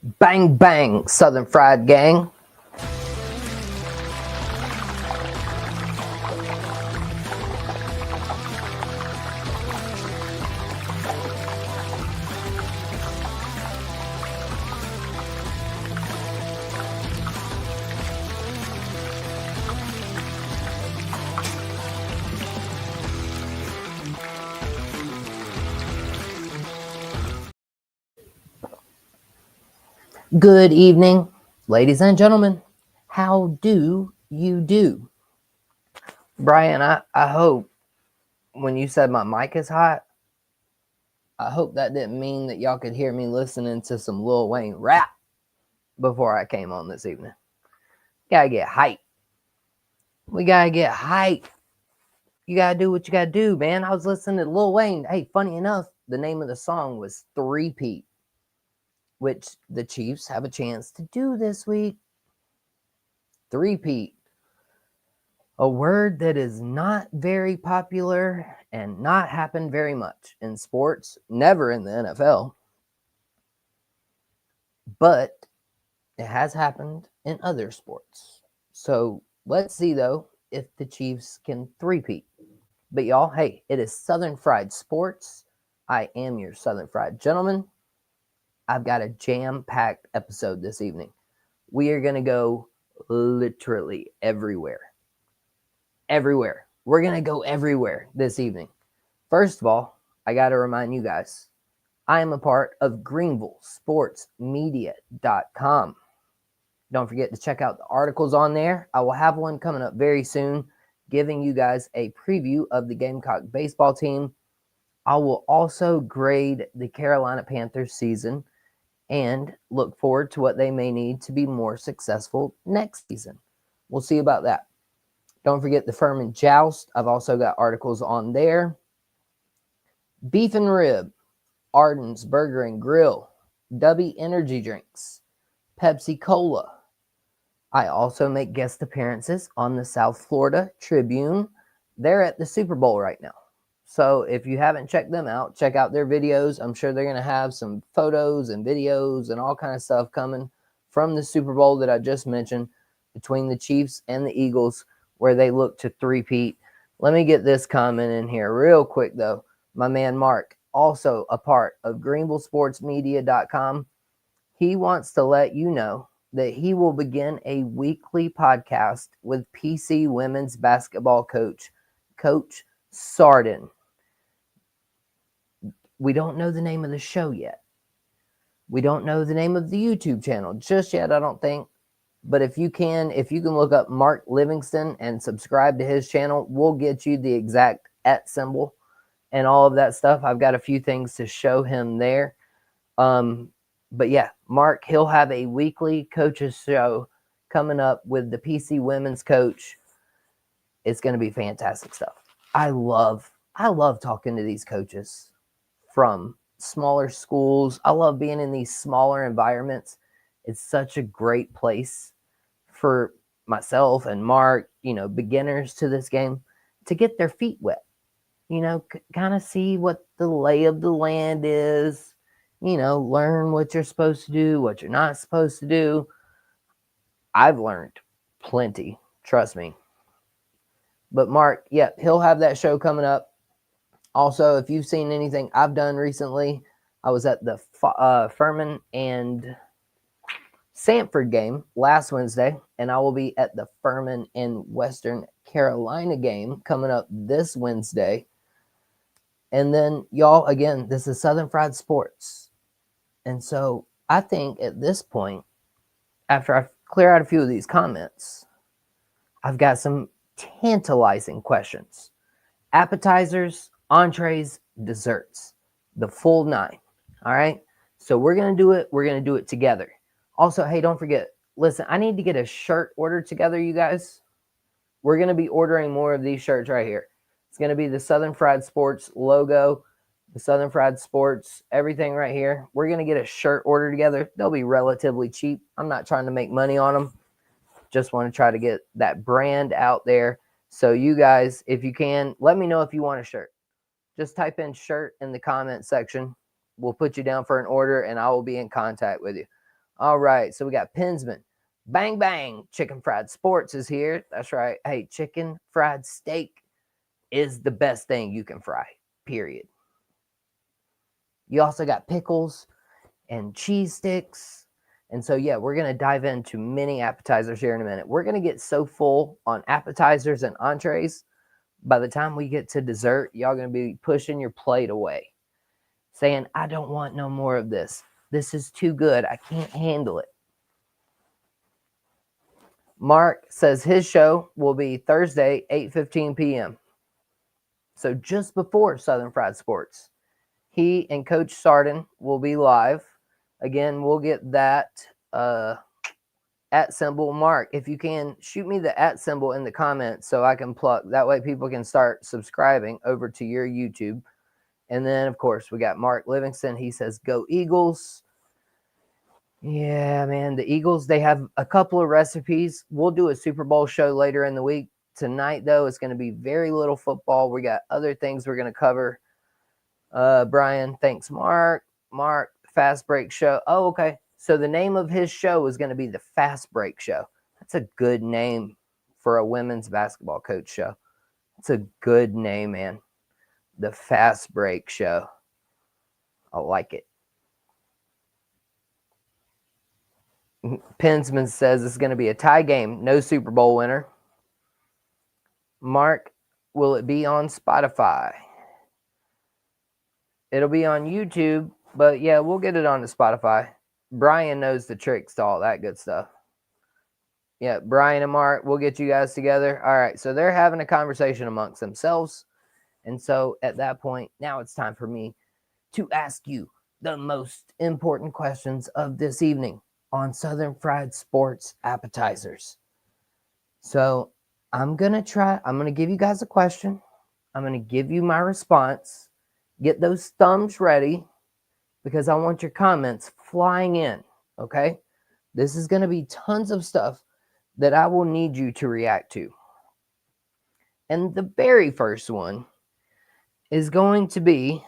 Bang, bang, Southern Fried Gang. Good evening, ladies and gentlemen. How do you do? Brian, I hope when you said my mic is hot, I hope that didn't mean that y'all could hear me listening to some Lil Wayne rap before I came on this evening. Gotta get hype. We gotta get hype. You gotta do what you gotta do, man. I was listening to Lil Wayne. Hey, funny enough, the name of the song was Three-Peat, which the Chiefs have a chance to do this week. Three-peat. A word that is not very popular and not happened very much in sports, never in the NFL. But it has happened in other sports. So let's see, though, if the Chiefs can three-peat. But y'all, hey, it is Southern Fried Sports. I am your Southern Fried gentleman. I've got a jam-packed episode this evening. We are going to go literally everywhere. Everywhere. We're going to go everywhere this evening. First of all, I got to remind you guys, I am a part of GreenvilleSportsMedia.com. Don't forget to check out the articles on there. I will have one coming up very soon, giving you guys a preview of the Gamecock baseball team. I will also grade the Carolina Panthers season and look forward to what they may need to be more successful next season. We'll see about that. Don't forget the Furman Joust. I've also got articles on there. Beef and Rib, Arden's Burger and Grill, W Energy Drinks, Pepsi Cola. I also make guest appearances on the South Florida Tribune. They're at the Super Bowl right now. So if you haven't checked them out, check out their videos. I'm sure they're going to have some photos and videos and all kind of stuff coming from the Super Bowl that I just mentioned between the Chiefs and the Eagles, where they look to three-peat. Let me get this comment in here real quick, though. My man Mark, also a part of GreenvilleSportsMedia.com. He wants to let you know that he will begin a weekly podcast with PC women's basketball coach, Coach Sarden. We don't know the name of the show yet. We don't know the name of the YouTube channel just yet, I don't think. But if you can look up Mark Livingston and subscribe to his channel, we'll get you the exact @ symbol and all of that stuff. I've got a few things to show him there. But yeah, Mark, he'll have a weekly coaches show coming up with the PC women's coach. It's going to be fantastic stuff. I love talking to these coaches from smaller schools. I love being in these smaller environments. It's such a great place for myself and Mark, beginners to this game, to get their feet wet, kind of see what the lay of the land is, learn what you're supposed to do, what you're not supposed to do. I've learned plenty, trust me. But Mark, yeah, he'll have that show coming up. Also, if you've seen anything I've done recently, I was at the Furman and Samford game last Wednesday, and I will be at the Furman and Western Carolina game coming up this Wednesday. And then, y'all, again, this is Southern Fried Sports. And so I think at this point, after I clear out a few of these comments, I've got some tantalizing questions. Appetizers, entrees, desserts, the full 9. All right. So we're going to do it. We're going to do it together. Also, hey, don't forget, listen, I need to get a shirt ordered together, you guys. We're going to be ordering more of these shirts right here. It's going to be the Southern Fried Sports logo, the Southern Fried Sports, everything right here. We're going to get a shirt ordered together. They'll be relatively cheap. I'm not trying to make money on them. Just want to try to get that brand out there. So you guys, if you can, let me know if you want a shirt. Just type in shirt in the comment section. We'll put you down for an order, and I will be in contact with you. All right, so we got Pinsman. Bang bang, Chicken Fried Sports is here. That's right. Hey, chicken fried steak is the best thing you can fry. Period. You also got pickles and cheese sticks. And so, yeah, we're going to dive into many appetizers here in a minute. We're going to get so full on appetizers and entrees. By the time we get to dessert, y'all going to be pushing your plate away, saying, I don't want no more of this. This is too good. I can't handle it. Mark says his show will be Thursday, 8:15 p.m. So just before Southern Fried Sports. He and Coach Sarden will be live. Again, we'll get that at symbol. Mark, if you can, shoot me the at symbol in the comments so I can pluck. That way people can start subscribing over to your YouTube. And then, of course, we got Mark Livingston. He says, go Eagles. Yeah, man, the Eagles, they have a couple of recipes. We'll do a Super Bowl show later in the week. Tonight, though, it's going to be very little football. We got other things we're going to cover. Brian, thanks, Mark. Mark, Fast Break Show. Oh, okay. So the name of his show is going to be the Fast Break Show. That's a good name for a women's basketball coach show. It's a good name, man. The Fast Break Show. I like it. Pensman says it's going to be a tie game. No Super Bowl winner. Mark, will it be on Spotify? It'll be on YouTube, but yeah, we'll get it on to Spotify. Brian knows the tricks to all that good stuff. Yeah, Brian and Mark, we'll get you guys together. All right, so they're having a conversation amongst themselves. And so at that point, now it's time for me to ask you the most important questions of this evening on Southern Fried Sports appetizers. So I'm going to give you guys a question. I'm going to give you my response. Get those thumbs ready because I want your comments flying in, okay? This is going to be tons of stuff that I will need you to react to. And the very first one is going to be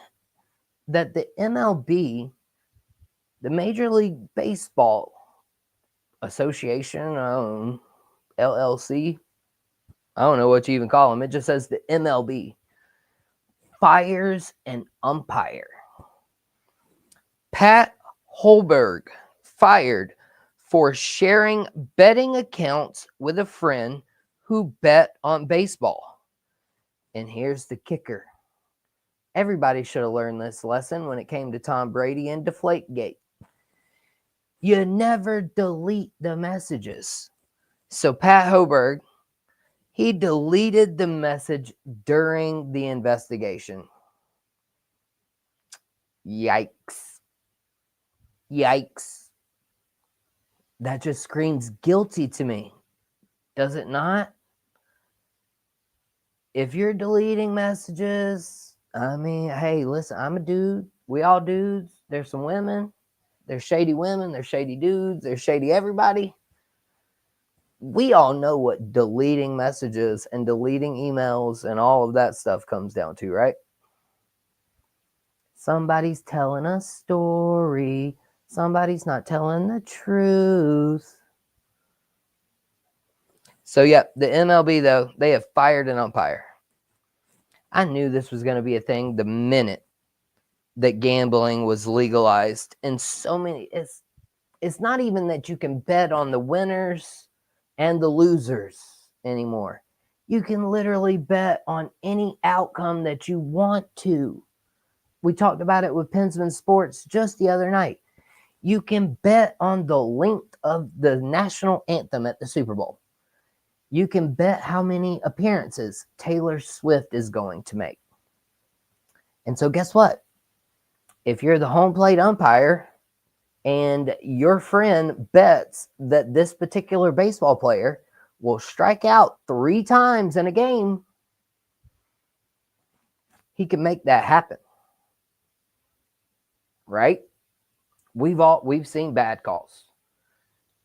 that the MLB, the Major League Baseball Association, LLC, I don't know what you even call them. It just says the MLB fires an umpire. Pat Holberg fired for sharing betting accounts with a friend who bet on baseball. And here's the kicker. Everybody should have learned this lesson when it came to Tom Brady and Deflategate. You never delete the messages. So Pat Holberg, he deleted the message during the investigation. Yikes. Yikes. That just screams guilty to me. Does it not? If you're deleting messages, I mean, hey, listen, I'm a dude. We all dudes. There's some women. There's shady women. There's shady dudes. There's shady everybody. We all know what deleting messages and deleting emails and all of that stuff comes down to, right? Somebody's telling a story. Somebody's not telling the truth. So, yeah, the MLB, though, they have fired an umpire. I knew this was going to be a thing the minute that gambling was legalized. And so many, it's not even that you can bet on the winners and the losers anymore. You can literally bet on any outcome that you want to. We talked about it with Pensman Sports just the other night. You can bet on the length of the national anthem at the Super Bowl. You can bet how many appearances Taylor Swift is going to make. And so guess what? If you're the home plate umpire and your friend bets that this particular baseball player will strike out 3 times in a game, he can make that happen. Right? We've seen bad calls.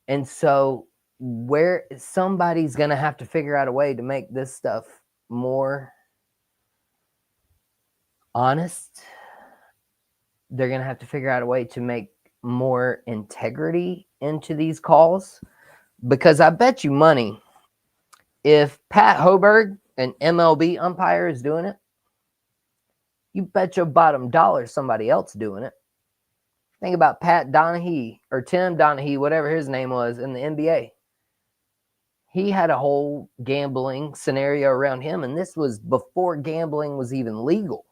And so where somebody's going to have to figure out a way to make this stuff more honest. They're going to have to figure out a way to make more integrity into these calls, because I bet you money if Pat Hoberg, an MLB umpire, is doing it, you bet your bottom dollar somebody else doing it. Think about Pat Donahue or Tim Donahue, whatever his name was in the NBA. He had a whole gambling scenario around him, and this was before gambling was even legal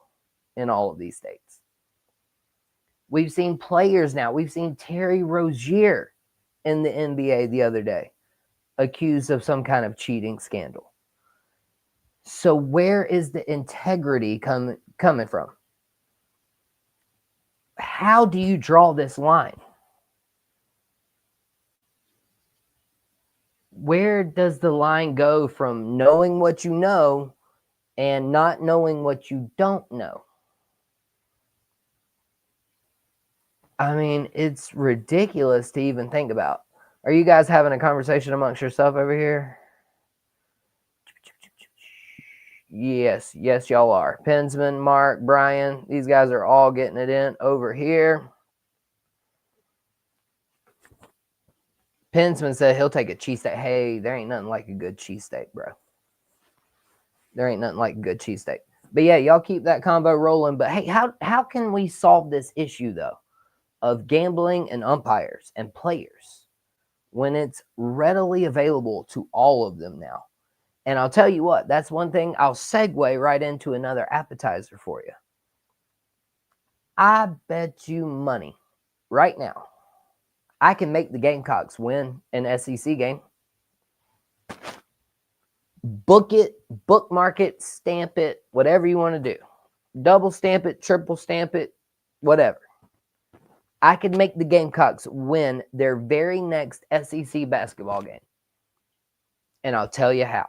in all of these states. We've seen players now. We've seen Terry Rozier in the NBA the other day accused of some kind of cheating scandal. So where is the integrity coming from? How do you draw this line? Where does the line go from knowing what you know and not knowing what you don't know? I mean, it's ridiculous to even think about. Are you guys having a conversation amongst yourself over here? Yes, y'all are. Pensman, Mark, Brian, these guys are all getting it in over here. Pensman said he'll take a cheesesteak. Hey, there ain't nothing like a good cheesesteak, bro. There ain't nothing like a good cheesesteak. But yeah, y'all keep that combo rolling. But hey, how can we solve this issue, though, of gambling and umpires and players when it's readily available to all of them now? And I'll tell you what, that's one thing. I'll segue right into another appetizer for you. I bet you money right now I can make the Gamecocks win an SEC game. Book it, bookmark it, stamp it, whatever you want to do. Double stamp it, triple stamp it, whatever. I could make the Gamecocks win their very next SEC basketball game. And I'll tell you how.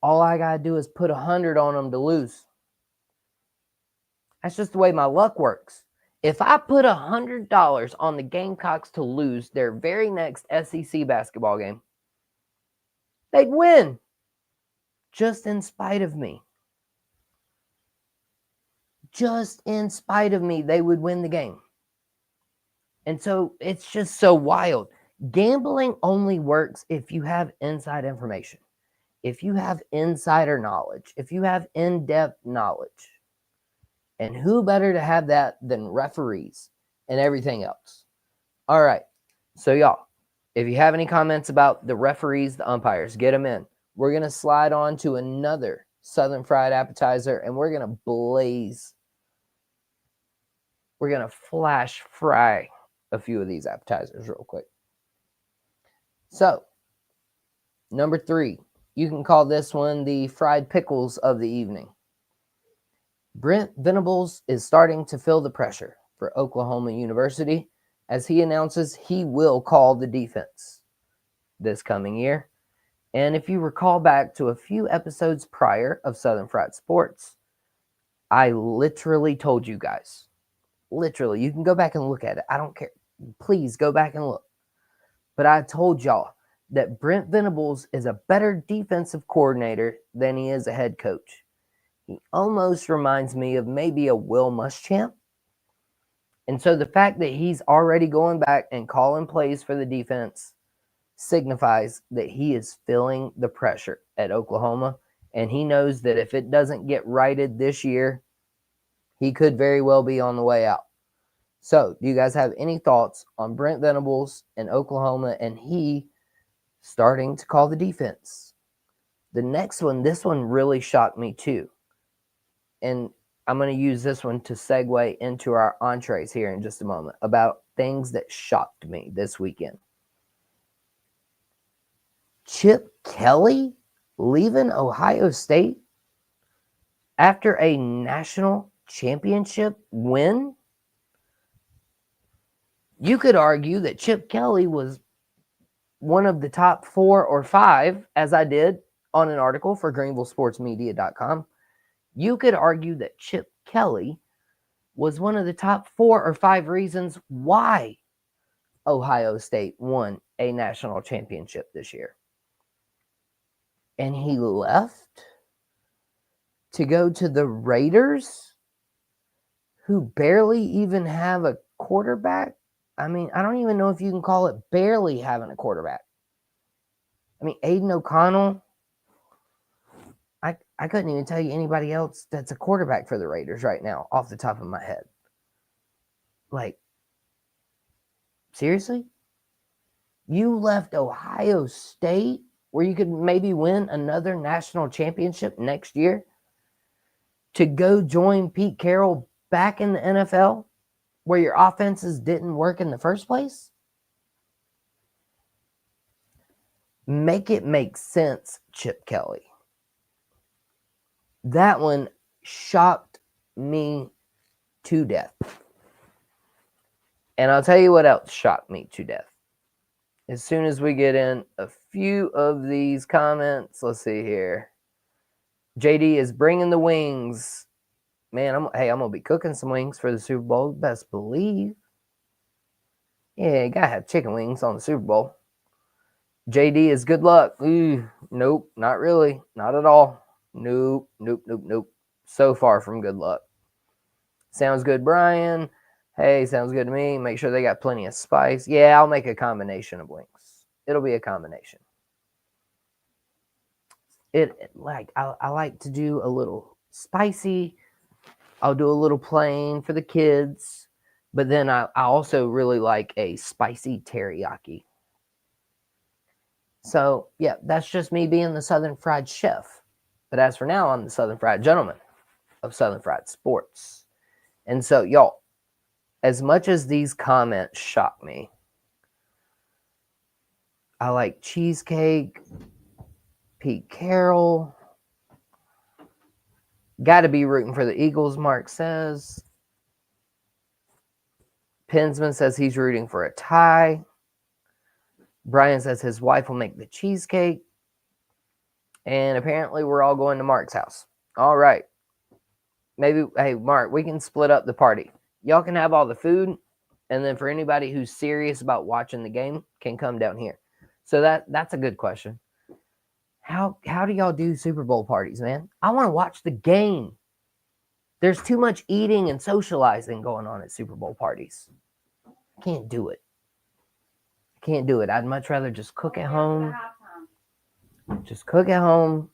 All I got to do is put 100 on them to lose. That's just the way my luck works. If I put $100 on the Gamecocks to lose their very next SEC basketball game, they'd win. Just in spite of me. Just in spite of me, they would win the game. And so it's just so wild. Gambling only works if you have inside information, if you have insider knowledge, if you have in-depth knowledge. And who better to have that than referees and everything else? All right. So y'all, if you have any comments about the referees, the umpires, get them in. We're going to slide on to another Southern Fried appetizer, and we're going to blaze. We're going to flash fry a few of these appetizers real quick. So, number 3, you can call this one the fried pickles of the evening. Brent Venables is starting to feel the pressure for Oklahoma University as he announces he will call the defense this coming year. And if you recall back to a few episodes prior of Southern Fried Sports, I literally told you guys, literally, you can go back and look at it. I don't care. Please go back and look. But I told y'all that Brent Venables is a better defensive coordinator than he is a head coach. He almost reminds me of maybe a Will Muschamp. And so the fact that he's already going back and calling plays for the defense signifies that he is feeling the pressure at Oklahoma. And he knows that if it doesn't get righted this year, he could very well be on the way out. So do you guys have any thoughts on Brent Venables and Oklahoma and he starting to call the defense? The next one, this one really shocked me too. And I'm going to use this one to segue into our entrees here in just a moment about things that shocked me this weekend. Chip Kelly leaving Ohio State after a national championship win? You could argue that Chip Kelly was one of the top 4 or 5, as I did on an article for GreenvilleSportsMedia.com. You could argue that Chip Kelly was one of the top 4 or 5 reasons why Ohio State won a national championship this year. And he left to go to the Raiders, who barely even have a quarterback I mean, I don't even know if you can call it barely having a quarterback. I mean, Aiden O'Connell, I couldn't even tell you anybody else that's a quarterback for the Raiders right now off the top of my head. Like, seriously? You left Ohio State where you could maybe win another national championship next year to go join Pete Carroll back in the NFL where your offenses didn't work in the first place? Make it make sense, Chip Kelly. That one shocked me to death. And I'll tell you what else shocked me to death. As soon as we get in a few of these comments, let's see here. JD is bringing the wings. Man, I'm going to be cooking some wings for the Super Bowl. Best believe. Yeah, you got to have chicken wings on the Super Bowl. JD is good luck. Ooh, nope, not really. Not at all. Nope. So far from good luck. Sounds good, Brian. Hey, sounds good to me. Make sure they got plenty of spice. Yeah, I'll make a combination of wings. It'll be a combination. I like to do a little spicy. I'll do a little plain for the kids. But then I also really like a spicy teriyaki. So, yeah, that's just me being the Southern Fried Chef. But as for now, I'm the Southern Fried Gentleman of Southern Fried Sports. And so, y'all, as much as these comments shock me, I like cheesecake, Pete Carroll. Got to be rooting for the Eagles, Mark says. Pensman says he's rooting for a tie. Brian says his wife will make the cheesecake. And apparently we're all going to Mark's house. All right. Maybe, hey, Mark, we can split up the party. Y'all can have all the food. And then for anybody who's serious about watching the game can come down here. So that's a good question. How do y'all do Super Bowl parties, man? I want to watch the game. There's too much eating and socializing going on at Super Bowl parties. I can't do it. I'd much rather just cook at home. Just cook at home.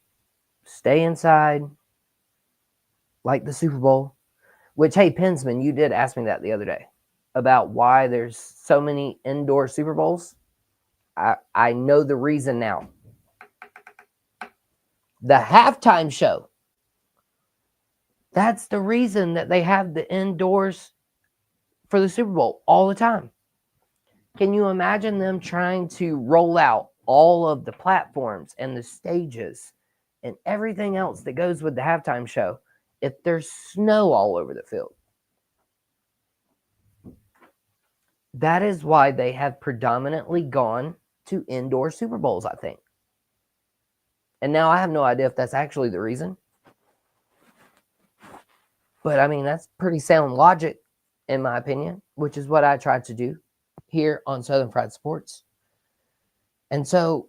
Stay inside. Like the Super Bowl. Which, hey, Pensman, you did ask me that the other day. About why there's so many indoor Super Bowls. I know the reason now. The halftime show. That's the reason that they have the indoors for the Super Bowl all the time. Can you imagine them trying to roll out all of the platforms and the stages and everything else that goes with the halftime show if there's snow all over the field? That is why they have predominantly gone to indoor Super Bowls, I think. And now I have no idea if that's actually the reason. But I mean, that's pretty sound logic, in my opinion, which is what I try to do here on Southern Fried Sports. And so,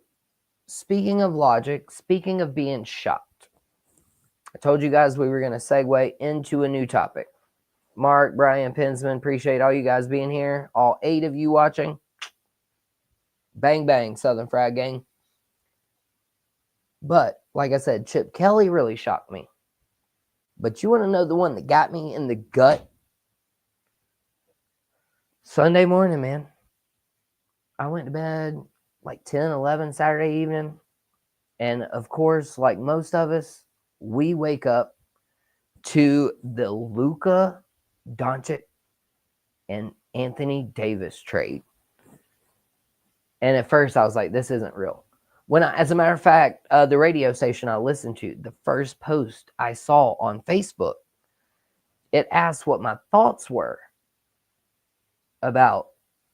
speaking of logic, speaking of being shocked, I told you guys we were going to segue into a new topic. Mark, Brian, Pensman, appreciate all you guys being here. All 8 of you watching. Bang, bang, Southern Fried Gang. But, like I said, Chip Kelly really shocked me. But you want to know the one that got me in the gut? Sunday morning, man. I went to bed like 10, 11 Saturday evening. And, of course, like most of us, we wake up to the Luka Doncic and Anthony Davis trade. And at first I was like, this isn't real. As a matter of fact, the radio station I listened to, the first post I saw on Facebook, it asked what my thoughts were about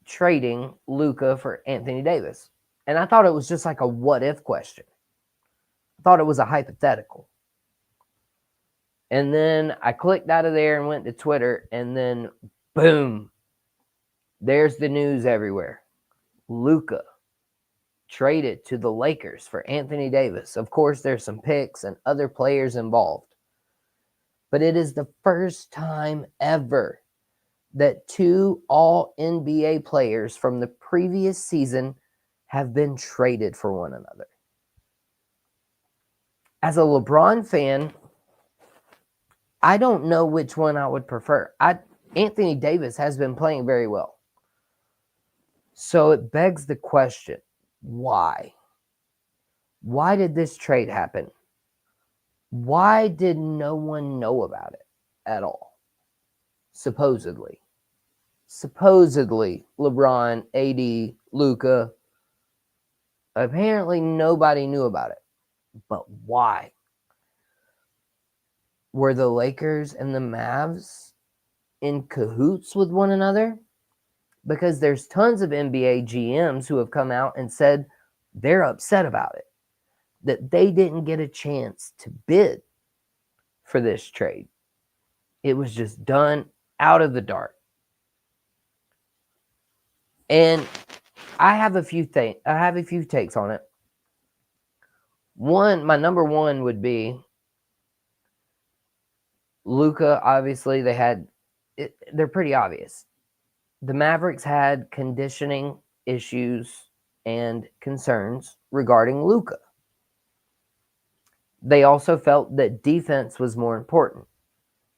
trading Luka for Anthony Davis. And I thought it was just like a what if question. I thought it was a hypothetical. And then I clicked out of there and went to Twitter, and then boom, there's the news everywhere. Luka traded to the Lakers for Anthony Davis. Of course, there's some picks and other players involved. But it is the first time ever that 2 all NBA players from the previous season have been traded for one another. As a LeBron fan, I don't know which one I would prefer. Anthony Davis has been playing very well. So it begs the question, why? Why did this trade happen? Why did no one know about it at all? Supposedly, LeBron, AD, Luka, apparently nobody knew about it. But why? Were the Lakers and the Mavs in cahoots with one another? Because there's tons of NBA GMs who have come out and said they're upset about it, that they didn't get a chance to bid for this trade. It was just done out of the dark. And I have a few takes on it. My number one would be Luka. Obviously, they're pretty obvious. The Mavericks had conditioning issues and concerns regarding Luka. They also felt that defense was more important.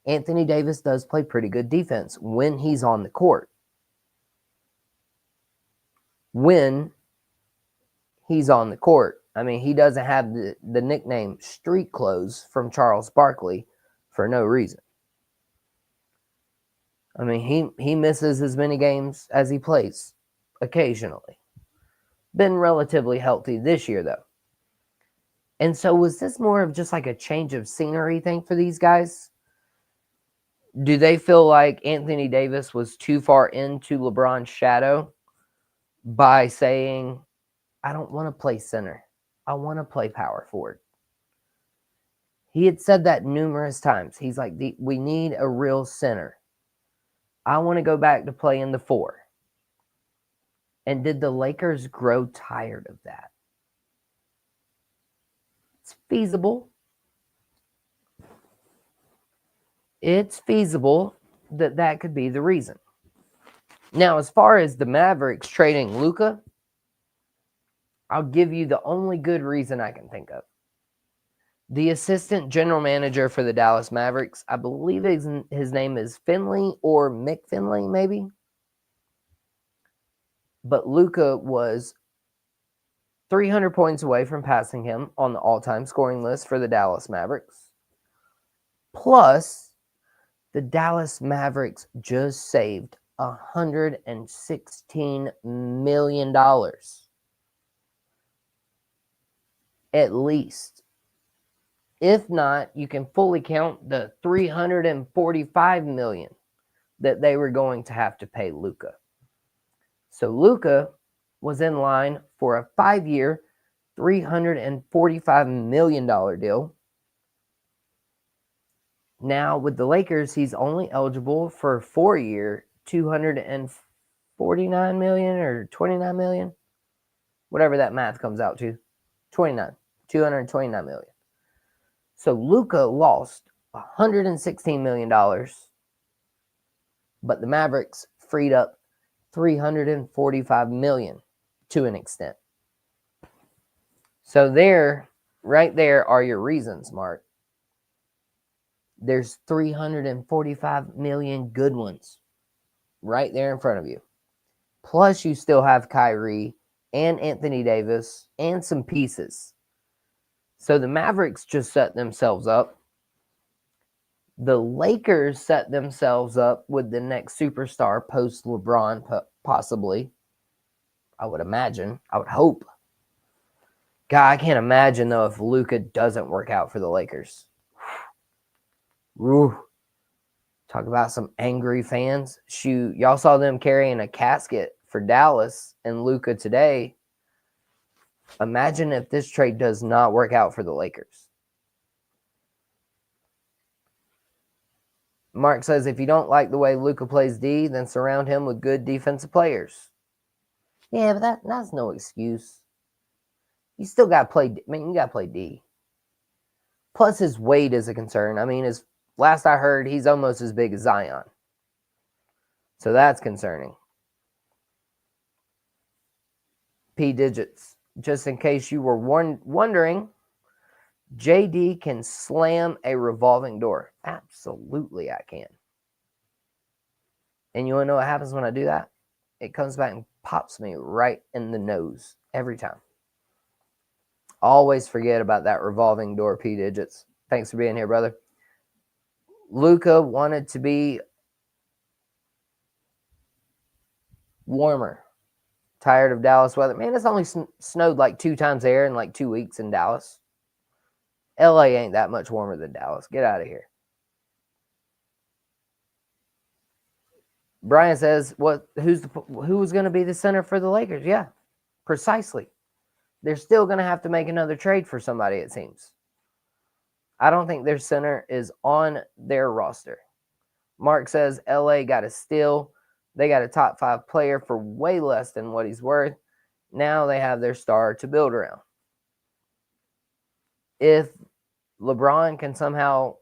Anthony Davis does play pretty good defense when he's on the court. When he's on the court. I mean, he doesn't have the nickname Street Clothes from Charles Barkley for no reason. I mean, he misses as many games as he plays occasionally. Been relatively healthy this year, though. And so was this more of just like a change of scenery thing for these guys? Do they feel like Anthony Davis was too far into LeBron's shadow by saying, I don't want to play center. I want to play power forward. He had said that numerous times. He's like, we need a real center. I want to go back to playing the 4. And did the Lakers grow tired of that? It's feasible. It's feasible that could be the reason. Now, as far as the Mavericks trading Luka, I'll give you the only good reason I can think of. The assistant general manager for the Dallas Mavericks, I believe his name is Finley or Mick Finley, maybe. But Luka was 300 points away from passing him on the all-time scoring list for the Dallas Mavericks. Plus, the Dallas Mavericks just saved $116 million. At least. If not, you can fully count the $345 million that they were going to have to pay Luka. So Luka was in line for a 5-year, $345 million deal. Now with the Lakers, he's only eligible for a 4-year, $249 million or $29 million, whatever that math comes out to, $229 million. So Luka lost $116 million, but the Mavericks freed up $345 million to an extent. So right there are your reasons, Mark. There's $345 million good ones right there in front of you. Plus, you still have Kyrie and Anthony Davis and some pieces. So the Mavericks just set themselves up. The Lakers set themselves up with the next superstar post LeBron, possibly. I would imagine. I would hope. God, I can't imagine, though, if Luka doesn't work out for the Lakers. Woo. Talk about some angry fans. Shoot, y'all saw them carrying a casket for Dallas and Luka today. Imagine if this trade does not work out for the Lakers. Mark says, if you don't like the way Luka plays D, then surround him with good defensive players. Yeah, but that's no excuse. You still got to play. You got to play D. Plus, his weight is a concern. Last I heard, he's almost as big as Zion. So that's concerning. P digits. Just in case you were wondering, JD can slam a revolving door. Absolutely, I can. And you want to know what happens when I do that? It comes back and pops me right in the nose every time. Always forget about that revolving door, P digits. Thanks for being here, brother. Luka wanted to be warmer. Tired of Dallas weather. Man, it's only snowed like 2 times there in like 2 weeks in Dallas. LA ain't that much warmer than Dallas. Get out of here. Brian says, who was going to be the center for the Lakers? Yeah, precisely. They're still going to have to make another trade for somebody, it seems. I don't think their center is on their roster. Mark says LA got a steal. They got a top 5 player for way less than what he's worth. Now they have their star to build around. If LeBron can somehow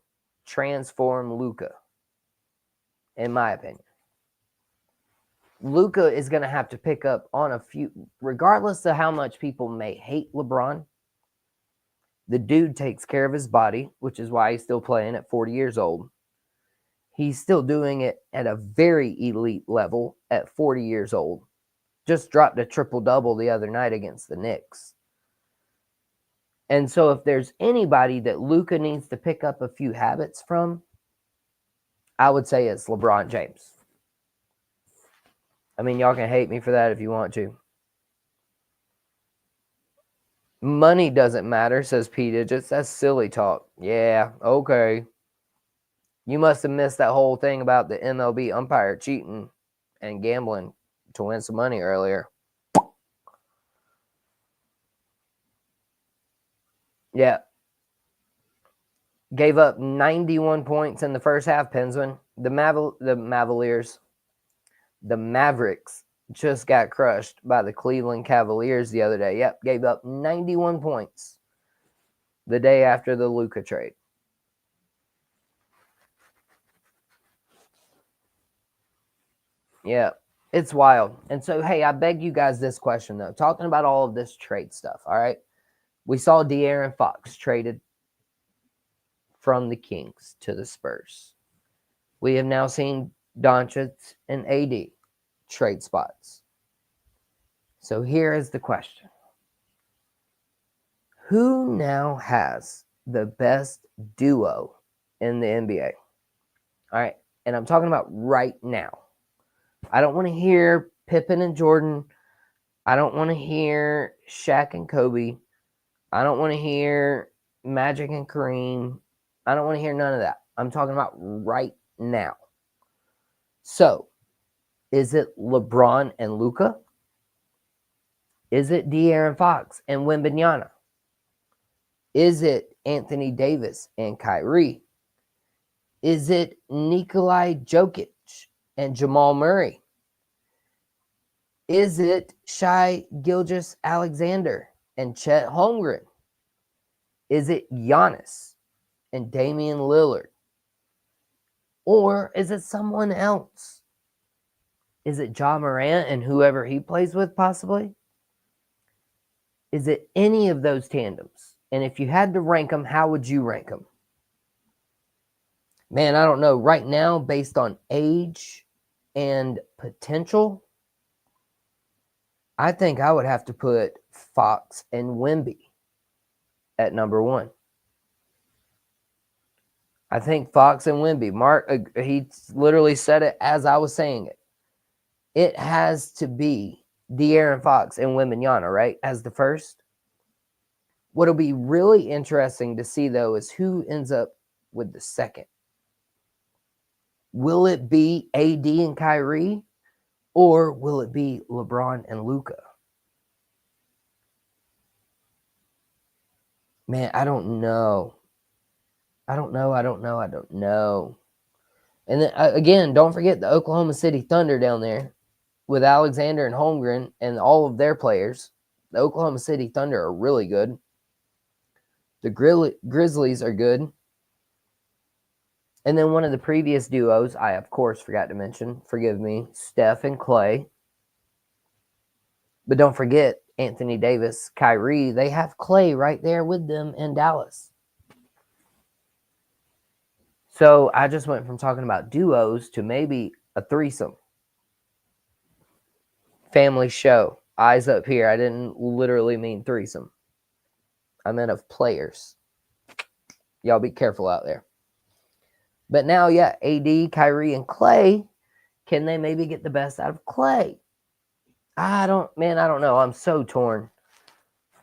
transform Luka, in my opinion, Luka is going to have to pick up on a few, regardless of how much people may hate LeBron. The dude takes care of his body, which is why he's still playing at 40 years old. He's still doing it at a very elite level at 40 years old. Just dropped a triple-double the other night against the Knicks. And so if there's anybody that Luka needs to pick up a few habits from, I would say it's LeBron James. I mean, y'all can hate me for that if you want to. Money doesn't matter, says P Digits. That's silly talk. Yeah, okay. You must have missed that whole thing about the MLB umpire cheating and gambling to win some money earlier. Yeah. Gave up 91 points in the first half, Pensman. The Mavericks just got crushed by the Cleveland Cavaliers the other day. Yep, gave up 91 points the day after the Luka trade. Yeah, it's wild. And so, hey, I beg you guys this question, though. Talking about all of this trade stuff, all right? We saw De'Aaron Fox traded from the Kings to the Spurs. We have now seen Doncic and AD trade spots. So here is the question. Who now has the best duo in the NBA? All right, and I'm talking about right now. I don't want to hear Pippen and Jordan. I don't want to hear Shaq and Kobe. I don't want to hear Magic and Kareem. I don't want to hear none of that. I'm talking about right now. So, is it LeBron and Luka? Is it De'Aaron Fox and Wembanyama? Is it Anthony Davis and Kyrie? Is it Nikola Jokic and Jamal Murray? Is it Shai Gilgeous-Alexander and Chet Holmgren? Is it Giannis and Damian Lillard? Or is it someone else? Is it Ja Morant and whoever he plays with, possibly? Is it any of those tandems? And if you had to rank them, how would you rank them? Man, I don't know. Right now, based on age and potential, I think I would have to put Fox and Wemby at number 1. I think Fox and Wemby. Mark, he literally said it as I was saying it. It has to be De'Aaron Fox and Wembanyama, right, as the first. What'll be really interesting to see, though, is who ends up with the second. Will it be AD and Kyrie, or will it be LeBron and Luka? Man, I don't know. I don't know. And then, again, don't forget the Oklahoma City Thunder down there with Alexander and Holmgren and all of their players. The Oklahoma City Thunder are really good. The Grizzlies are good. And then one of the previous duos, I of course forgot to mention, forgive me, Steph and Clay. But don't forget Anthony Davis, Kyrie, they have Clay right there with them in Dallas. So I just went from talking about duos to maybe a threesome. Family show. Eyes up here. I didn't literally mean threesome. I meant of players. Y'all be careful out there. But now, yeah, AD, Kyrie, and Clay, can they maybe get the best out of Clay? I don't know. I'm so torn.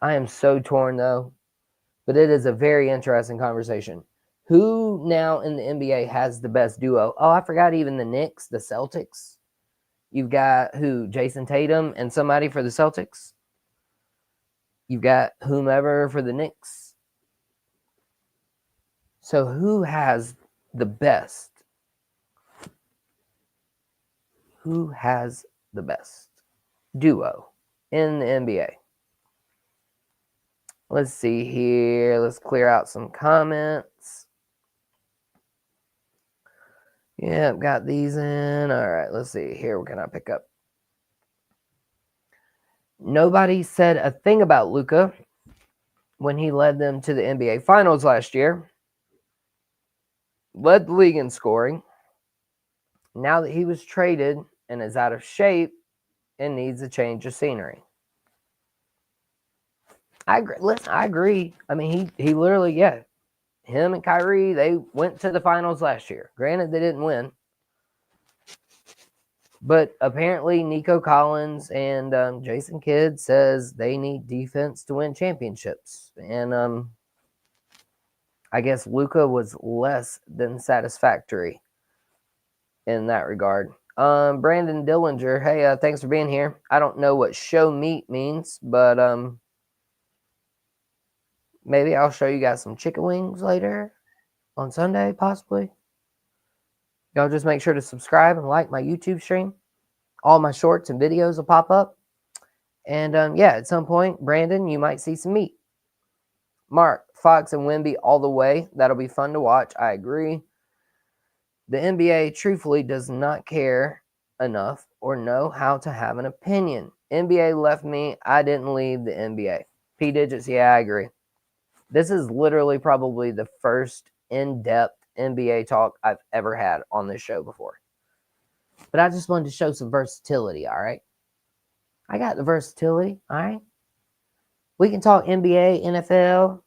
I am so torn, though. But it is a very interesting conversation. Who now in the NBA has the best duo? Oh, I forgot even the Knicks, the Celtics. You've got who? Jason Tatum and somebody for the Celtics. You've got whomever for the Knicks. So who has the best? Who has the best duo in the NBA? Let's see here. Let's clear out some comments. Yeah, got these in. All right, let's see. Here, what can I pick up? Nobody said a thing about Luka when he led them to the NBA Finals last year. Led the league in scoring. Now that he was traded and is out of shape and needs a change of scenery. I agree. Listen, I agree. I mean, he literally, yeah. Him and Kyrie, they went to the finals last year. Granted, they didn't win. But apparently, Nico Collins and Jason Kidd says they need defense to win championships. And I guess Luka was less than satisfactory in that regard. Brandon Dillinger, hey, thanks for being here. I don't know what show meat means, but maybe I'll show you guys some chicken wings later on Sunday, possibly. Y'all just make sure to subscribe and like my YouTube stream. All my shorts and videos will pop up. And yeah, at some point, Brandon, you might see some meat. Mark, Fox and Wemby all the way. That'll be fun to watch. I agree. The NBA truthfully does not care enough or know how to have an opinion. NBA left me. I didn't leave the NBA. P Digits, yeah, I agree. This is literally probably the first in-depth NBA talk I've ever had on this show before. But I just wanted to show some versatility, all right? I got the versatility, all right? We can talk NBA, NFL.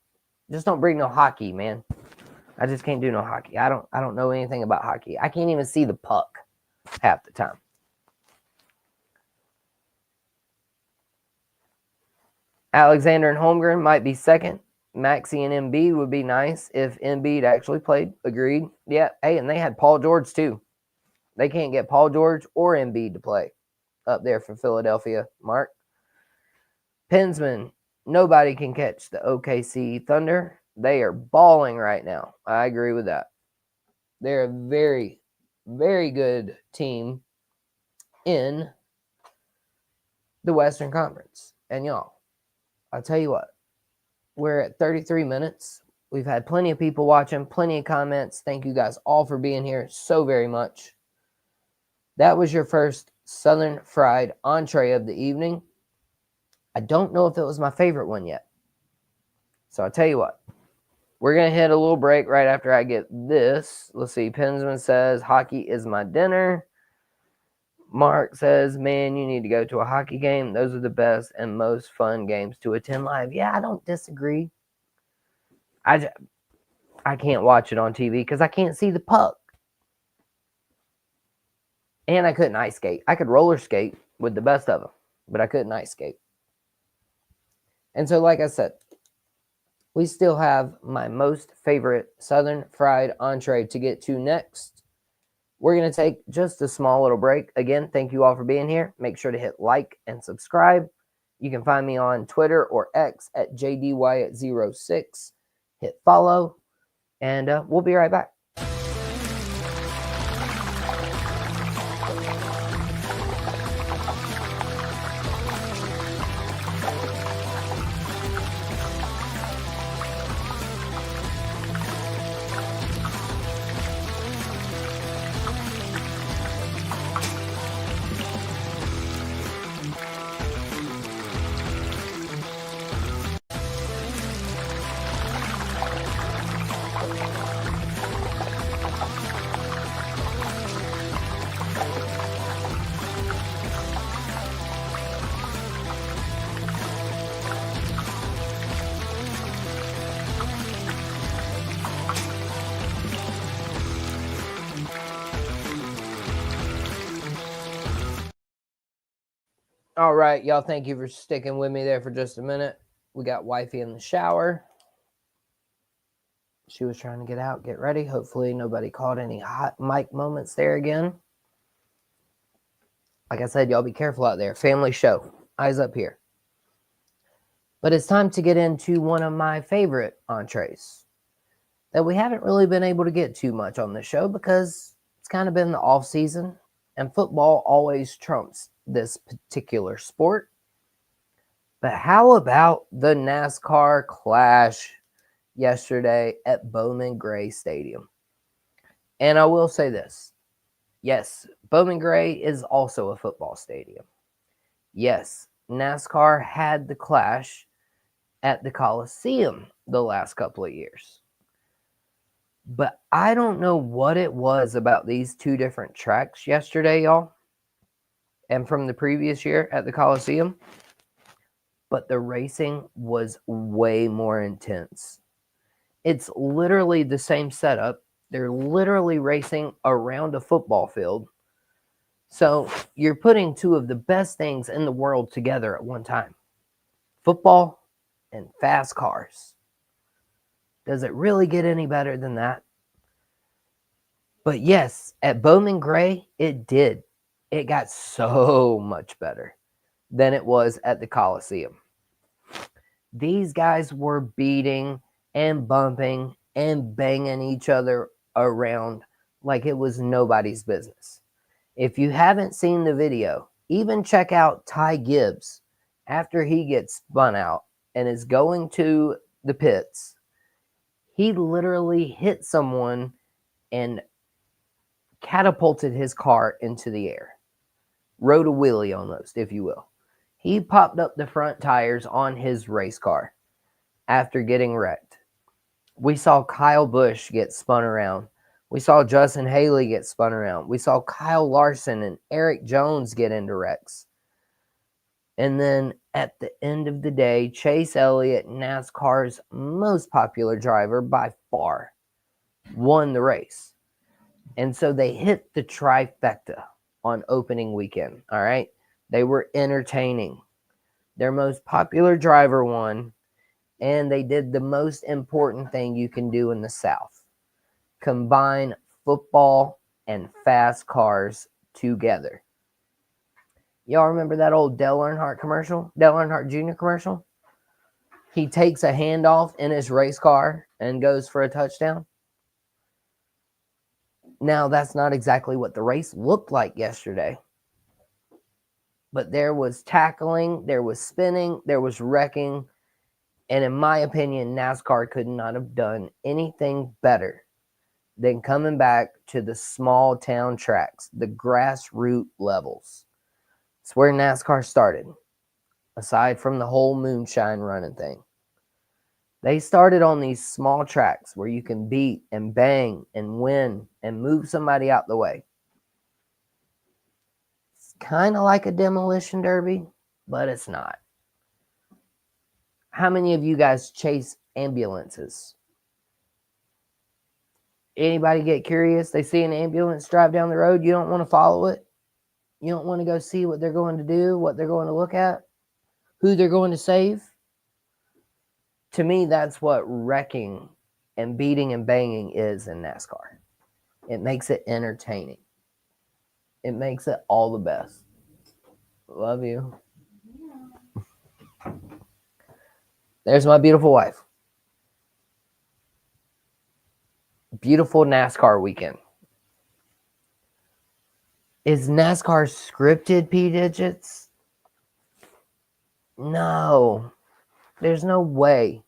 Just don't bring no hockey, man. I just can't do no hockey. I don't know anything about hockey. I can't even see the puck half the time. Alexander and Holmgren might be second. Maxey and Embiid would be nice if Embiid actually played. Agreed. Yeah. Hey, and they had Paul George too. They can't get Paul George or Embiid to play up there for Philadelphia. Mark. Pensman. Nobody can catch the OKC Thunder. They are balling right now. I agree with that. They're a very, very good team in the Western Conference. And y'all, I'll tell you what. We're at 33 minutes. We've had plenty of people watching, plenty of comments. Thank you guys all for being here so very much. That was your first Southern Fried entree of the evening. I don't know if it was my favorite one yet. So I'll tell you what. We're going to hit a little break right after I get this. Let's see. Pensman says, hockey is my dinner. Mark says, man, you need to go to a hockey game. Those are the best and most fun games to attend live. Yeah, I don't disagree. I can't watch it on TV because I can't see the puck. And I couldn't ice skate. I could roller skate with the best of them, but I couldn't ice skate. And so, like I said, we still have my most favorite Southern Fried entree to get to next. We're going to take just a small little break. Again, thank you all for being here. Make sure to hit like and subscribe. You can find me on Twitter or X at JDWyatt06. Hit follow, and we'll be right back. All right, y'all, thank you for sticking with me there for just a minute. We got wifey in the shower. She was trying to get out, get ready. Hopefully nobody caught any hot mic moments there again. Like I said, y'all be careful out there. Family show. Eyes up here. But it's time to get into one of my favorite entrees that we haven't really been able to get too much on the show because it's kind of been the off season and football always trumps this particular sport. But how about the NASCAR clash yesterday at Bowman Gray Stadium? And I will say this. Yes, Bowman Gray is also a football stadium. Yes, NASCAR had the clash at the Coliseum the last couple of years. But I don't know what it was about these two different tracks yesterday, y'all, and from the previous year at the Coliseum. But the racing was way more intense. It's literally the same setup. They're literally racing around a football field. So you're putting two of the best things in the world together at one time: football and fast cars. Does it really get any better than that? But yes, at Bowman Gray, it did. It got so much better than it was at the Coliseum. These guys were beating and bumping and banging each other around like it was nobody's business. If you haven't seen the video, even check out Ty Gibbs after he gets spun out and is going to the pits. He literally hit someone and catapulted his car into the air. Rode a wheelie almost, if you will. He popped up the front tires on his race car after getting wrecked. We saw Kyle Busch get spun around. We saw Justin Haley get spun around. We saw Kyle Larson and Eric Jones get into wrecks. And then at the end of the day, Chase Elliott, NASCAR's most popular driver by far, won the race. And so they hit the trifecta on opening weekend. All right. They were entertaining. Their most popular driver won, and they did the most important thing you can do in the South: combine football and fast cars together. Y'all remember that old Dale Earnhardt commercial? Dale Earnhardt Jr. commercial? He takes a handoff in his race car and goes for a touchdown. Now, that's not exactly what the race looked like yesterday. But there was tackling, there was spinning, there was wrecking. And in my opinion, NASCAR could not have done anything better than coming back to the small town tracks, the grassroots levels. It's where NASCAR started, aside from the whole moonshine running thing. They started on these small tracks where you can beat and bang and win and move somebody out the way. It's kind of like a demolition derby, but it's not. How many of you guys chase ambulances? Anybody get curious? They see an ambulance drive down the road. You don't want to follow it. You don't want to go see what they're going to do, what they're going to look at, who they're going to save. To me, that's what wrecking and beating and banging is in NASCAR. It makes it entertaining. It makes it all the best. Love you. There's my beautiful wife. Beautiful NASCAR weekend. Is NASCAR scripted, P Digits? No. There's no way.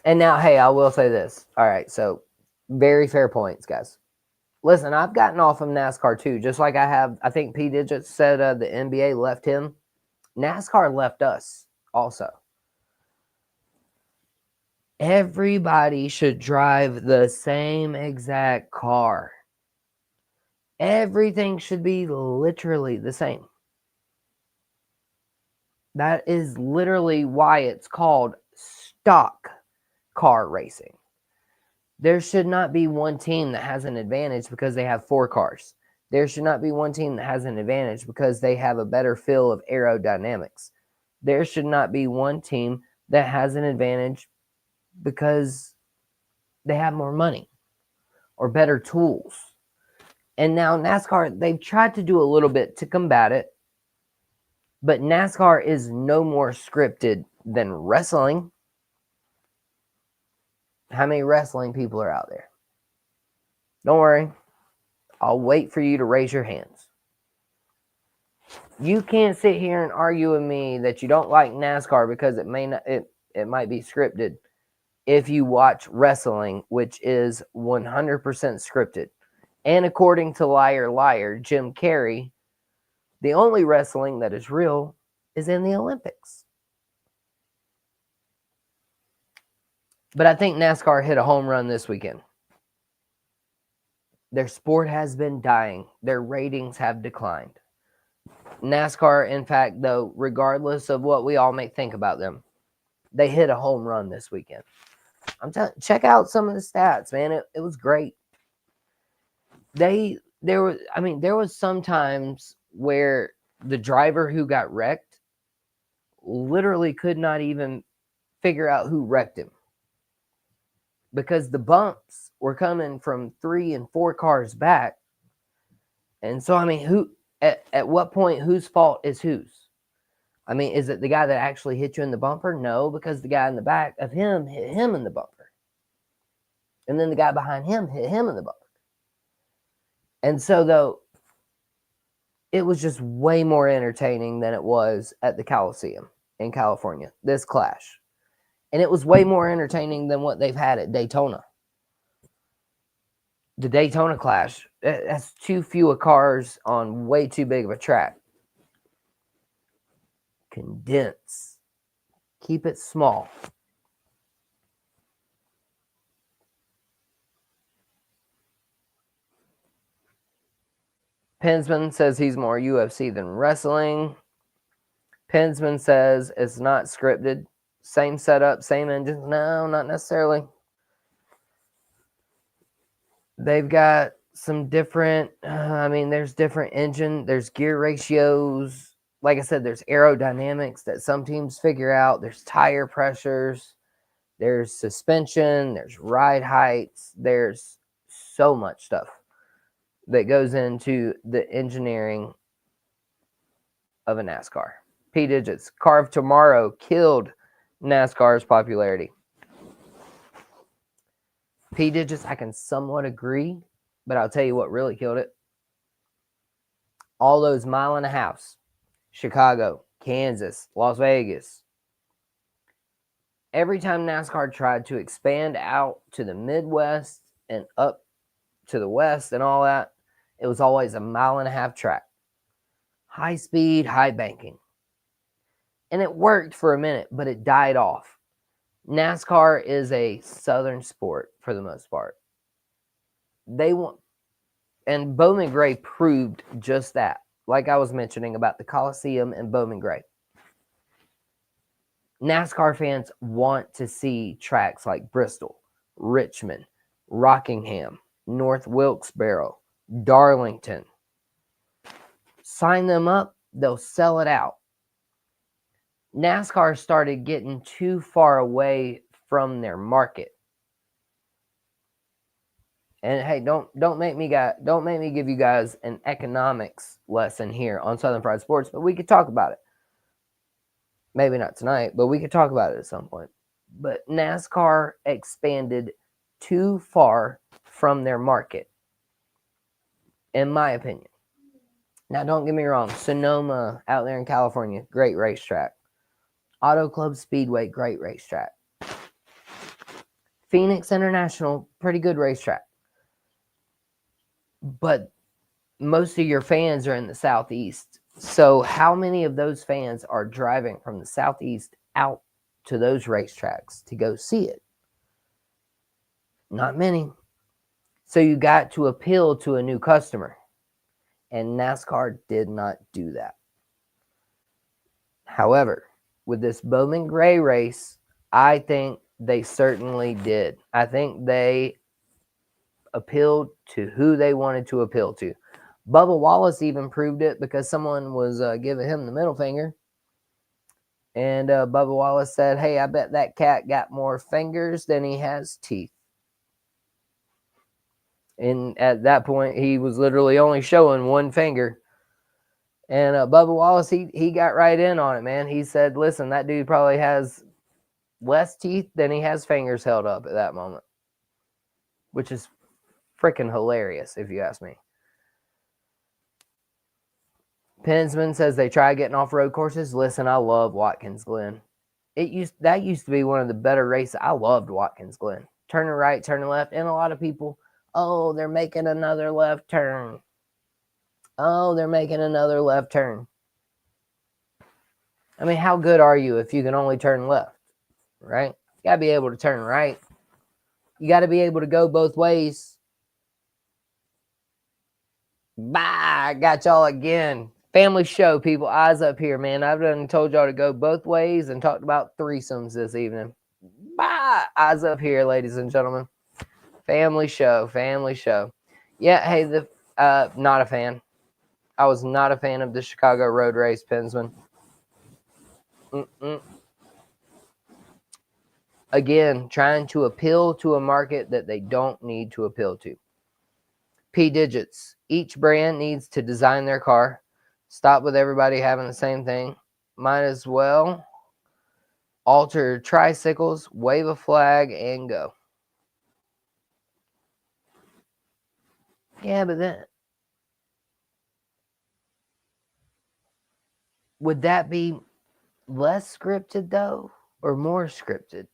And now, hey, I will say this. All right, so very fair points, guys. Listen, I've gotten off of NASCAR too, just like I have. I think P Digits said the NBA left him. NASCAR left us also. Everybody should drive the same exact car. Everything should be literally the same. That is literally why it's called stock car racing. There should not be one team that has an advantage because they have 4 cars. There should not be one team that has an advantage because they have a better feel of aerodynamics. There should not be one team that has an advantage because they have more money or better tools. And now NASCAR, they've tried to do a little bit to combat it, but NASCAR is no more scripted than wrestling. How many wrestling people are out there? Don't worry. I'll wait for you to raise your hands. You can't sit here and argue with me that you don't like NASCAR because it might be scripted if you watch wrestling, which is 100% scripted. And according to Liar Liar, Jim Carrey, the only wrestling that is real is in the Olympics. But I think NASCAR hit a home run this weekend. Their sport has been dying. Their ratings have declined. NASCAR, in fact, though, regardless of what we all may think about them, they hit a home run this weekend. Check out some of the stats, man. It was great. There was some times where the driver who got wrecked literally could not even figure out who wrecked him because the bumps were coming from 3 and 4 cars back. And so, who at what point, whose fault is whose? Is it the guy that actually hit you in the bumper? No, because the guy in the back of him hit him in the bumper. And then the guy behind him hit him in the bumper. And so, though, it was just way more entertaining than it was at the Coliseum in California, this clash. And it was way more entertaining than what they've had at Daytona. The Daytona clash, that's too few cars on way too big of a track. Condense. Keep it small. Pensman says he's more UFC than wrestling. Pensman says it's not scripted. Same setup, same engine. No, not necessarily. They've got some different, there's different engine. There's gear ratios. Like I said, there's aerodynamics that some teams figure out. There's tire pressures. There's suspension. There's ride heights. There's so much stuff that goes into the engineering of a NASCAR. P Digits, Car of Tomorrow killed NASCAR's popularity. P Digits, I can somewhat agree, but I'll tell you what really killed it. All those mile and a halves, Chicago, Kansas, Las Vegas. Every time NASCAR tried to expand out to the Midwest and up to the West and all that, it was always a mile and a half track. High speed, high banking. And it worked for a minute, but it died off. NASCAR is a southern sport for the most part. And Bowman Gray proved just that. Like I was mentioning about the Coliseum and Bowman Gray. NASCAR fans want to see tracks like Bristol, Richmond, Rockingham, North Wilkesboro, Darlington. Sign them up, they'll sell it out. NASCAR started getting too far away from their market. And hey, don't make me give you guys an economics lesson here on Southern Fried Sports, but we could talk about it. Maybe not tonight, but we could talk about it at some point. But NASCAR expanded too far from their market, in my opinion. Now, don't get me wrong. Sonoma out there in California, great racetrack. Auto Club Speedway, great racetrack. Phoenix International, pretty good racetrack. But most of your fans are in the Southeast. So how many of those fans are driving from the Southeast out to those racetracks to go see it? Not many. So you got to appeal to a new customer. And NASCAR did not do that. However, with this Bowman Gray race, I think they certainly did. I think they appealed to who they wanted to appeal to. Bubba Wallace even proved it because someone was giving him the middle finger. And Bubba Wallace said, hey, I bet that cat got more fingers than he has teeth. And at that point, he was literally only showing one finger. And Bubba Wallace, he got right in on it, man. He said, listen, that dude probably has less teeth than he has fingers held up at that moment, which is freaking hilarious, if you ask me. Pensman says they try getting off-road courses. Listen, I love Watkins Glen. That used to be one of the better races. I loved Watkins Glen. Turning right, turning left, and a lot of people, oh, they're making another left turn. Oh, they're making another left turn. I mean, how good are you if you can only turn left, right? You got to be able to turn right. You got to be able to go both ways. Bye, got y'all again. Family show, people. Eyes up here, man. I've done told y'all to go both ways and talked about threesomes this evening. Bye, eyes up here, ladies and gentlemen. Family show, family show. Yeah, hey, not a fan. I was not a fan of the Chicago road race, Pensman. Again, trying to appeal to a market that they don't need to appeal to. P digits. Each brand needs to design their car. Stop with everybody having the same thing. Might as well alter tricycles, wave a flag, and go. Yeah, but then would that be less scripted though, or more scripted?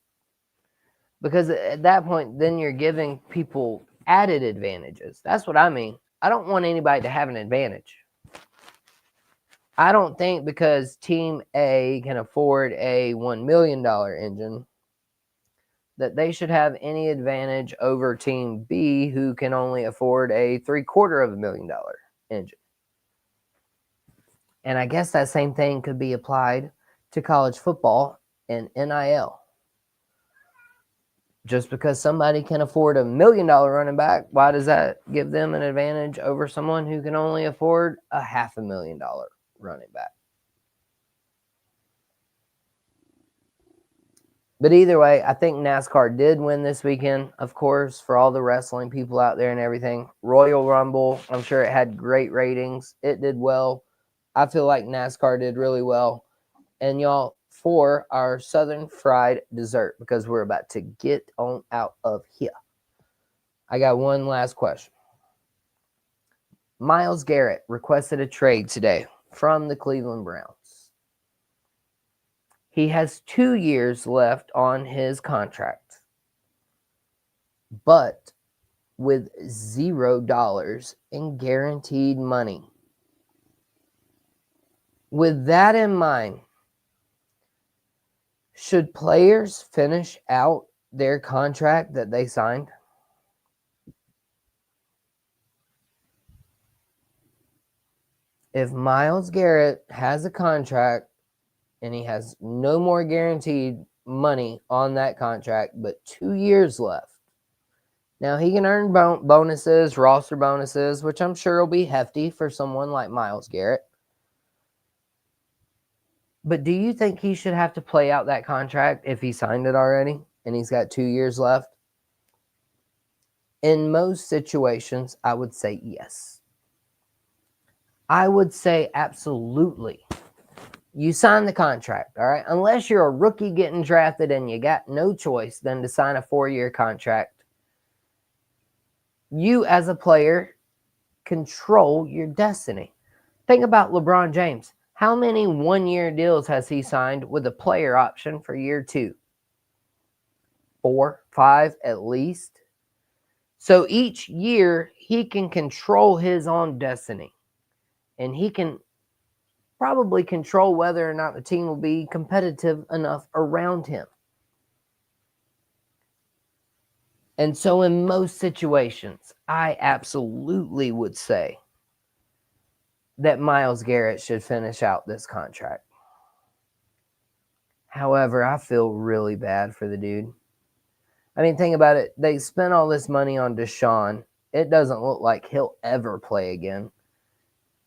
Because at that point, then you're giving people added advantages. That's what I mean. I don't want anybody to have an advantage. I don't think because Team A can afford a $1 million engine that they should have any advantage over Team B who can only afford a $750,000 engine. And I guess that same thing could be applied to college football and NIL. Just because somebody can afford a $1 million running back, why does that give them an advantage over someone who can only afford a $500,000 running back? But either way, I think NASCAR did win this weekend, of course, for all the wrestling people out there and everything. Royal Rumble, I'm sure it had great ratings. It did well. I feel like NASCAR did really well. And y'all, for our Southern Fried dessert, because we're about to get on out of here, I got one last question. Myles Garrett requested a trade today from the Cleveland Browns. He has 2 years left on his contract, but with $0 in guaranteed money. With that in mind, should players finish out their contract that they signed? If Myles Garrett has a contract and he has no more guaranteed money on that contract, but 2 years left. Now, he can earn bonuses, roster bonuses, which I'm sure will be hefty for someone like Myles Garrett. But do you think he should have to play out that contract if he signed it already and he's got 2 years left? In most situations, I would say yes. I would say absolutely. You sign the contract, all right? Unless you're a rookie getting drafted and you got no choice than to sign a 4-year contract. You, as a player, control your destiny. Think about LeBron James. How many 1-year deals has he signed with a player option for year 2? 4, 5 at least. So each year, he can control his own destiny. And he can probably control whether or not the team will be competitive enough around him. And so in most situations, I absolutely would say that Myles Garrett should finish out this contract. However, I feel really bad for the dude. I mean, think about it. They spent all this money on Deshaun, it doesn't look like he'll ever play again.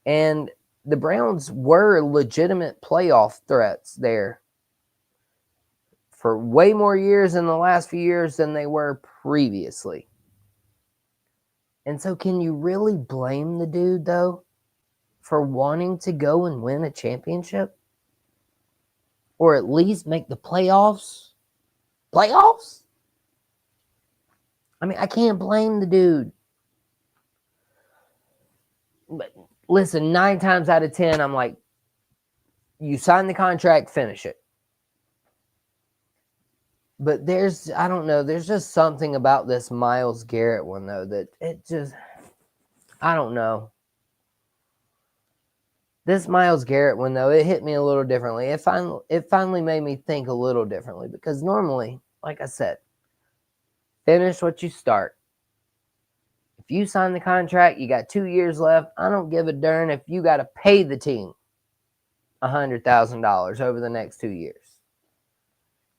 And the Browns were legitimate playoff threats there for way more years in the last few years than they were previously. And so, can you really blame the dude, though, for wanting to go and win a championship? Or at least make the playoffs? Playoffs? I mean, I can't blame the dude. But listen, 9 times out of 10, I'm like, you sign the contract, finish it. But I don't know, there's just something about this Myles Garrett one, though, that it just, I don't know. This Myles Garrett one, though, it hit me a little differently. It finally made me think a little differently, because normally, like I said, finish what you start. If you sign the contract, you got 2 years left. I don't give a darn if you got to pay the team $100,000 over the next 2 years.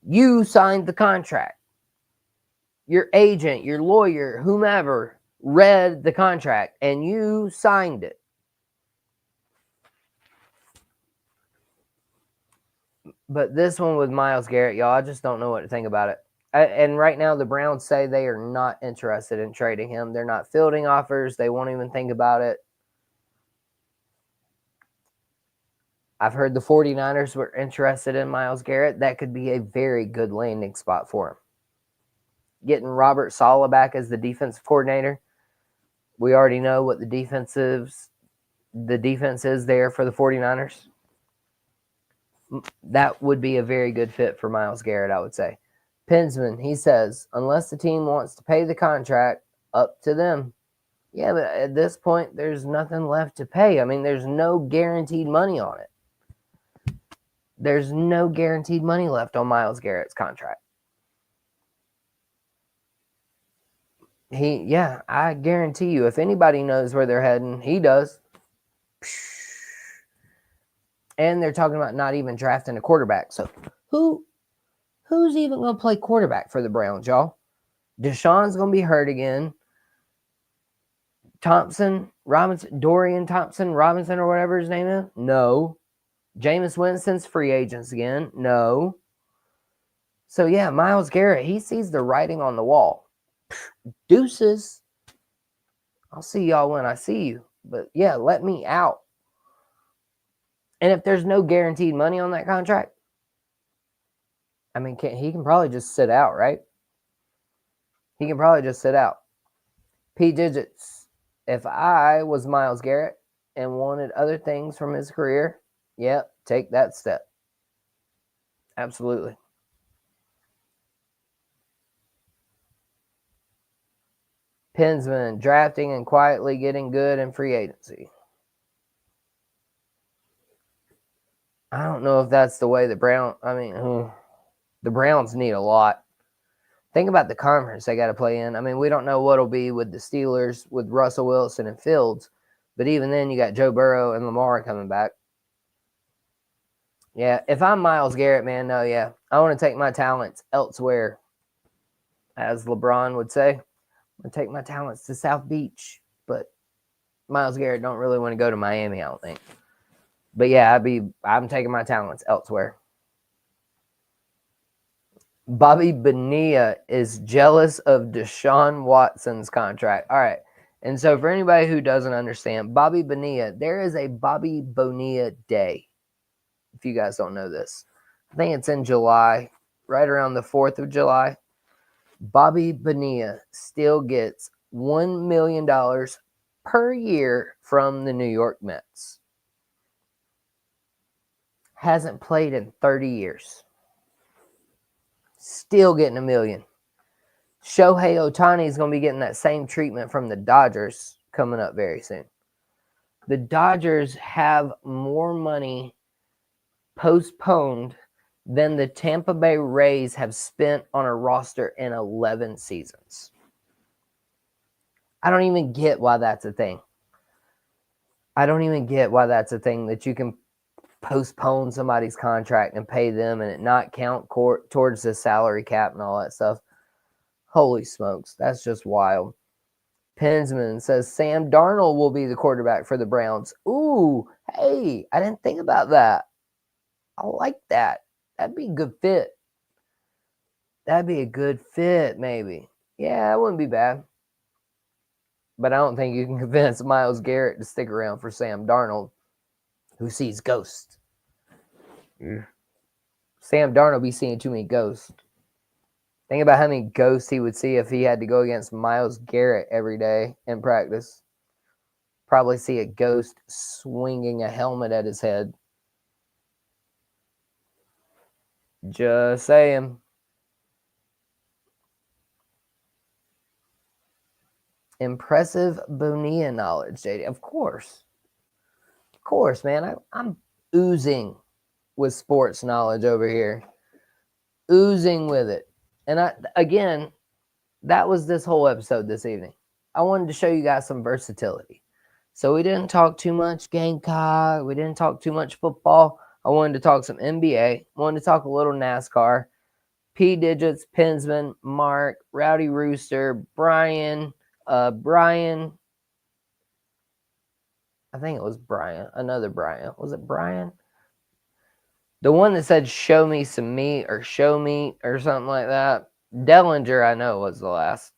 You signed the contract. Your agent, your lawyer, whomever read the contract, and you signed it. But this one with Myles Garrett, y'all, I just don't know what to think about it. And right now, the Browns say they are not interested in trading him. They're not fielding offers. They won't even think about it. I've heard the 49ers were interested in Myles Garrett. That could be a very good landing spot for him. Getting Robert Saleh back as the defensive coordinator. We already know what the defense is there for the 49ers. That would be a very good fit for Myles Garrett, I would say. Pinsman, he says, unless the team wants to pay the contract, up to them. Yeah, but at this point, there's nothing left to pay. I mean, there's no guaranteed money on it. There's no guaranteed money left on Myles Garrett's contract. I guarantee you, if anybody knows where they're heading, he does. And they're talking about not even drafting a quarterback. So who's even going to play quarterback for the Browns, y'all? Deshaun's going to be hurt again. Dorian Thompson Robinson, or whatever his name is? No. Jameis Winston's free agents again? No. So, yeah, Myles Garrett, he sees the writing on the wall. Deuces. I'll see y'all when I see you. But, yeah, let me out. And if there's no guaranteed money on that contract, I mean, he can probably just sit out, right? He can probably just sit out. P. Digits. If I was Myles Garrett and wanted other things from his career, take that step. Absolutely. Pinsman, drafting and quietly getting good in free agency. I don't know if that's the way the Browns need a lot. Think about the conference they got to play in. I mean, we don't know what it'll be with the Steelers, with Russell Wilson and Fields. But even then, you got Joe Burrow and Lamar coming back. Yeah, if I'm Myles Garrett, man, I want to take my talents elsewhere, as LeBron would say. I'm going to take my talents to South Beach. But Myles Garrett don't really want to go to Miami, I don't think. But yeah, I'm taking my talents elsewhere. Bobby Bonilla is jealous of Deshaun Watson's contract. All right. And so for anybody who doesn't understand, Bobby Bonilla, there is a Bobby Bonilla Day. If you guys don't know this, I think it's in July, right around the 4th of July. Bobby Bonilla still gets $1 million per year from the New York Mets. Hasn't played in 30 years. Still getting $1 million. Shohei Ohtani is going to be getting that same treatment from the Dodgers coming up very soon. The Dodgers have more money postponed than the Tampa Bay Rays have spent on a roster in 11 seasons. I don't even get why that's a thing. I don't even get why that's a thing, that you can postpone somebody's contract and pay them and it not count towards the salary cap and all that stuff. Holy smokes, that's just wild. Pensman says Sam Darnold will be the quarterback for the Browns. Ooh, hey, I didn't think about that. I like that. That'd be a good fit. That'd be a good fit, maybe. Yeah, that wouldn't be bad. But I don't think you can convince Myles Garrett to stick around for Sam Darnold, who sees ghosts. Sam Darnold be seeing too many ghosts. Think about how many ghosts he would see if he had to go against Myles Garrett every day in practice. Probably see a ghost swinging a helmet at his head. Just saying. Impressive Bonilla knowledge, JD. Of course, man. I'm oozing with sports knowledge over here. Oozing with it. And that was this whole episode this evening. I wanted to show you guys some versatility. So we didn't talk too much Gamecock. We didn't talk too much football. I wanted to talk some NBA. Wanted to talk a little NASCAR. P Digits, Pensman, Mark, Rowdy Rooster, Brian. I think it was Brian. Another Brian. Was it Brian? The one that said show me some meat or show me or something like that. Dellinger, I know, was the last.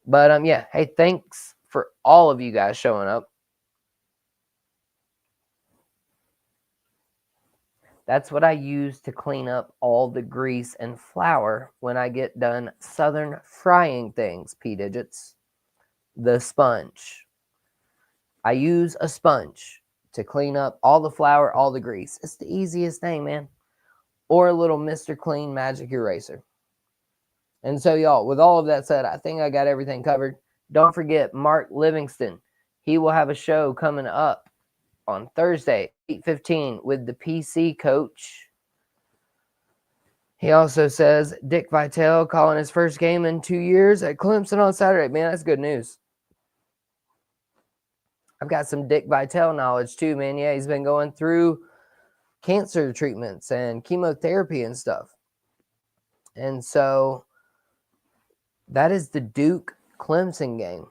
But yeah, hey, thanks for all of you guys showing up. That's what I use to clean up all the grease and flour when I get done southern frying things, P Digits. The sponge. I use a sponge to clean up all the flour, all the grease. It's the easiest thing, man. Or a little Mr. Clean magic eraser. And so, y'all, with all of that said, I think I got everything covered. Don't forget Mark Livingston. He will have a show coming up on Thursday, 8:15 with the PC coach. He also says Dick Vitale calling his first game in 2 years at Clemson on Saturday. Man, that's good news. I've got some Dick Vitale knowledge too, man. Yeah, he's been going through cancer treatments and chemotherapy and stuff. And so that is the Duke Clemson game.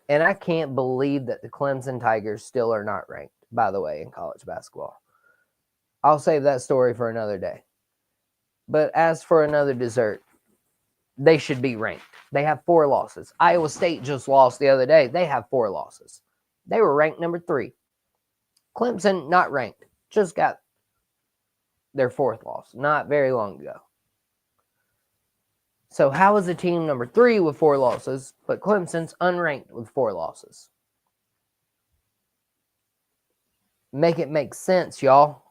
And I can't believe that the Clemson Tigers still are not ranked, by the way, in college basketball. I'll save that story for another day. But as for another dessert, they should be ranked. They have 4 losses. Iowa State just lost the other day. They have 4 losses. They were ranked number 3. Clemson, not ranked. Just got their 4th loss not very long ago. So how is a team number 3 with 4 losses, but Clemson's unranked with 4 losses? Make it make sense, y'all.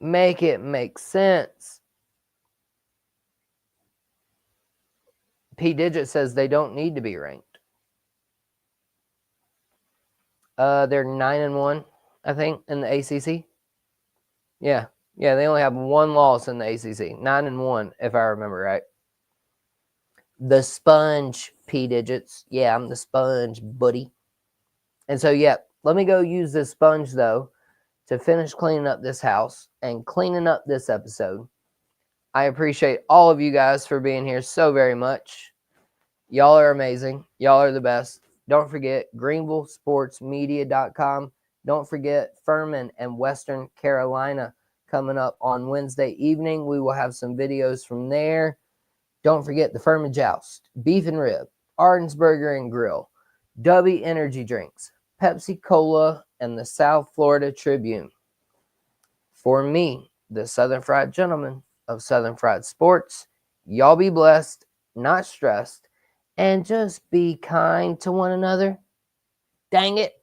Make it make sense. P Digit says they don't need to be ranked. They're 9-1, I think, in the ACC. Yeah, they only have 1 loss in the ACC. 9-1, if I remember right. The sponge, P Digits. Yeah, I'm the sponge, buddy. And so, yeah, let me go use this sponge, though, to finish cleaning up this house and cleaning up this episode. I appreciate all of you guys for being here so very much. Y'all are amazing. Y'all are the best. Don't forget GreenvilleSportsMedia.com. Don't forget Furman and Western Carolina coming up on Wednesday evening. We will have some videos from there. Don't forget the Furman Joust, Beef and Rib, Arden's Burger and Grill, W Energy Drinks, Pepsi Cola, and the South Florida Tribune. For me, the Southern Fried Gentleman of Southern Fried Sports, y'all be blessed, not stressed, and just be kind to one another. Dang it.